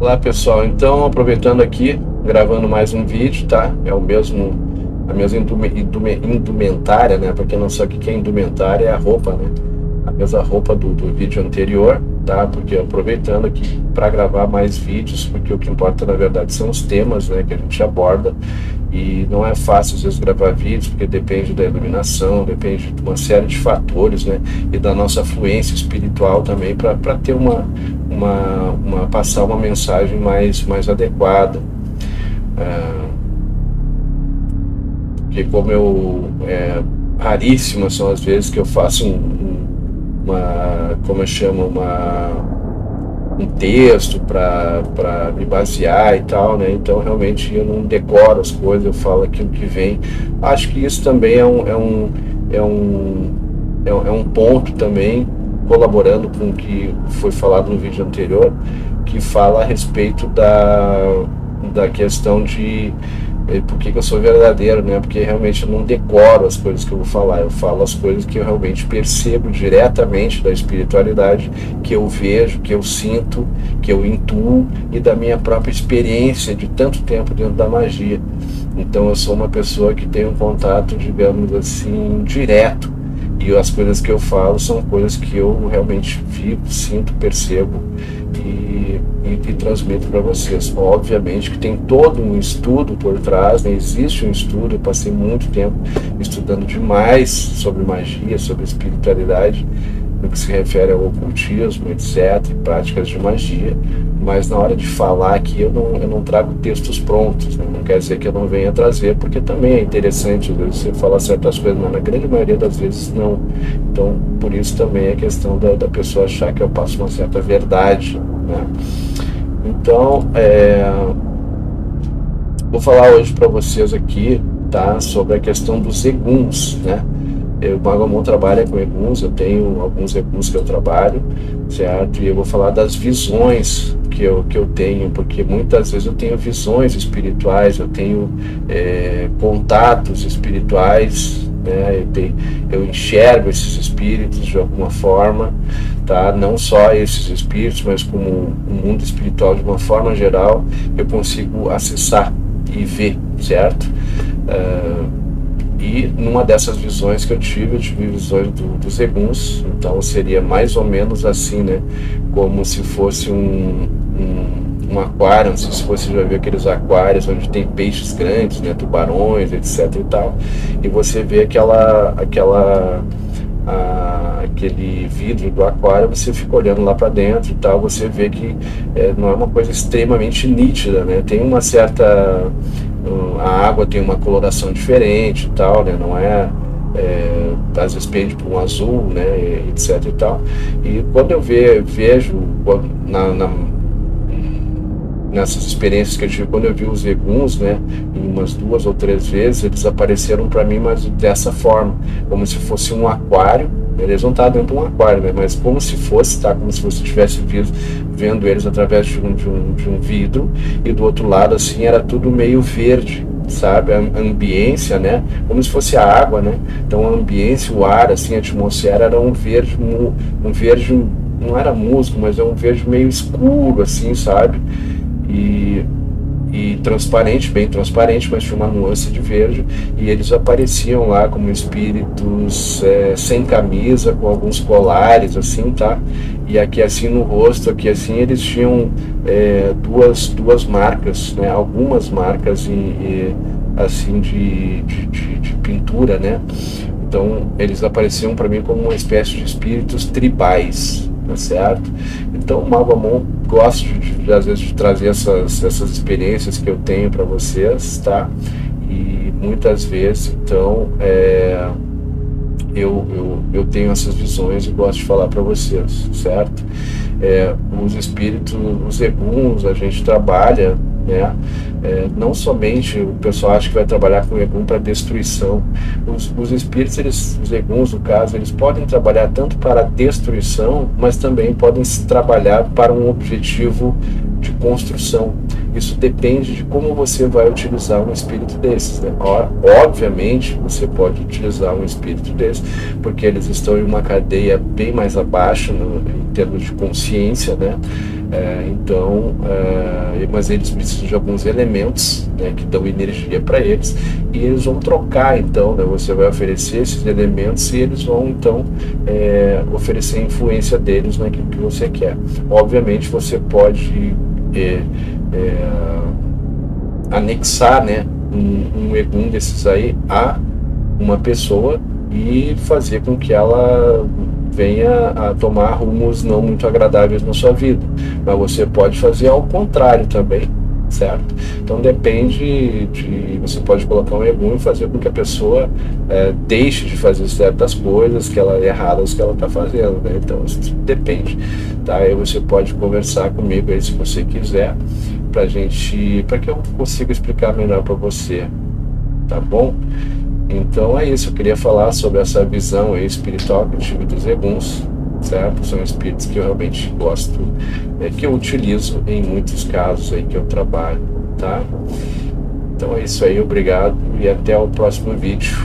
Olá pessoal, então aproveitando aqui, gravando mais um vídeo, tá? É o mesmo, a mesma indumentária, né? Para quem não sabe o que é indumentária, é a roupa, né? A mesma roupa do vídeo anterior, tá? Porque aproveitando aqui para gravar mais vídeos, porque o que importa na verdade são os temas, né? Que a gente aborda. E não é fácil às vezes gravar vídeos, porque depende da iluminação, depende de uma série de fatores, né? E da nossa fluência espiritual também, para ter passar uma mensagem mais adequada. Porque como raríssimas são as vezes que eu faço como eu chamo, um texto para me basear e tal, né? Então realmente eu não decoro as coisas, eu falo aquilo que vem. Acho que isso também é um ponto também, colaborando com o que foi falado no vídeo anterior, que fala a respeito da questão de por que eu sou verdadeiro, né? Porque realmente eu não decoro as coisas que eu vou falar, eu falo as coisas que eu realmente percebo diretamente da espiritualidade, que eu vejo, que eu sinto, que eu intuo, e da minha própria experiência de tanto tempo dentro da magia. Então eu sou uma pessoa que tem um contato, digamos assim, direto, e as coisas que eu falo são coisas que eu realmente vivo, sinto, percebo e transmito para vocês. Obviamente que tem todo um estudo por trás, né? Existe um estudo, eu passei muito tempo estudando demais sobre magia, sobre espiritualidade, no que se refere ao ocultismo, etc., e práticas de magia, mas na hora de falar aqui eu não trago textos prontos, né? Não quer dizer que eu não venha trazer, porque também é interessante, às vezes, você falar certas coisas, mas na grande maioria das vezes não. Então, por isso também é questão da pessoa achar que eu passo uma certa verdade, né? Então, vou falar hoje para vocês aqui, tá, sobre a questão dos eguns, né? O Magamon trabalha com eguns, eu tenho alguns eguns que eu trabalho, certo? E eu vou falar das visões que eu tenho, porque muitas vezes eu tenho visões espirituais, eu tenho contatos espirituais, né? Eu enxergo esses espíritos de alguma forma, tá? Não só esses espíritos, mas como o mundo espiritual de uma forma geral, eu consigo acessar e ver, certo? E numa dessas visões que eu tive visões dos eguns, então seria mais ou menos assim, né? Como se fosse um aquário, não sei se você já viu aqueles aquários onde tem peixes grandes, né? Tubarões, etc e tal, e você vê aquele vidro do aquário, você fica olhando lá para dentro e tal, você vê que não é uma coisa extremamente nítida, né? Tem uma certa... a água tem uma coloração diferente e tal, né? Não às vezes pende para um azul, né? Etc e tal. E quando eu vejo nessas experiências que eu tive, quando eu vi os eguns, né, em umas 2 ou 3 vezes, eles apareceram para mim, mas dessa forma, como se fosse um aquário. Eles não estavam dentro de um aquário, né, mas como se fosse, tá, como se você estivesse vendo eles através de um vidro, e do outro lado, assim, era tudo meio verde, sabe, a ambiência, né, como se fosse a água, né, então a ambiência, o ar, assim, a atmosfera era um verde, não era musgo, mas é um verde meio escuro, assim, sabe, e transparente, bem transparente, mas tinha uma nuance de verde, e eles apareciam lá como espíritos sem camisa, com alguns colares, assim, tá? E aqui assim no rosto, aqui assim, eles tinham duas marcas, né? Algumas marcas assim de pintura, né? Então eles apareciam para mim como uma espécie de espíritos tribais, tá certo? Então o Magamon gosta às vezes de trazer essas experiências que eu tenho para vocês, tá? E muitas vezes, então, eu tenho essas visões e gosto de falar para vocês, certo? Os espíritos, os eguns, a gente trabalha, né? Não somente o pessoal acha que vai trabalhar com egum para destruição. Os espíritos, os eguns no caso, eles podem trabalhar tanto para destruição, mas também podem trabalhar para um objetivo de construção. Isso depende de como você vai utilizar um espírito desses, né? Obviamente você pode utilizar um espírito desses, porque eles estão em uma cadeia bem mais abaixo em termos de consciência, né? Mas eles precisam de alguns elementos, né, que dão energia para eles, e eles vão trocar, então, né, você vai oferecer esses elementos e eles vão, então, oferecer a influência deles naquilo que você quer. Obviamente, você pode anexar, né, um egum desses aí a uma pessoa e fazer com que ela venha a tomar rumos não muito agradáveis na sua vida. Mas você pode fazer ao contrário também, certo? Então depende de... Você pode colocar um egum e fazer com que a pessoa deixe de fazer certas coisas que ela erradas que ela está fazendo, né? Então isso depende, tá? Aí você pode conversar comigo aí se você quiser, para que eu consiga explicar melhor para você, tá bom? Então é isso, eu queria falar sobre essa visão aí espiritual que eu tive dos eguns, certo? São espíritos que eu realmente gosto, que eu utilizo em muitos casos aí que eu trabalho, tá? Então é isso aí, obrigado e até o próximo vídeo.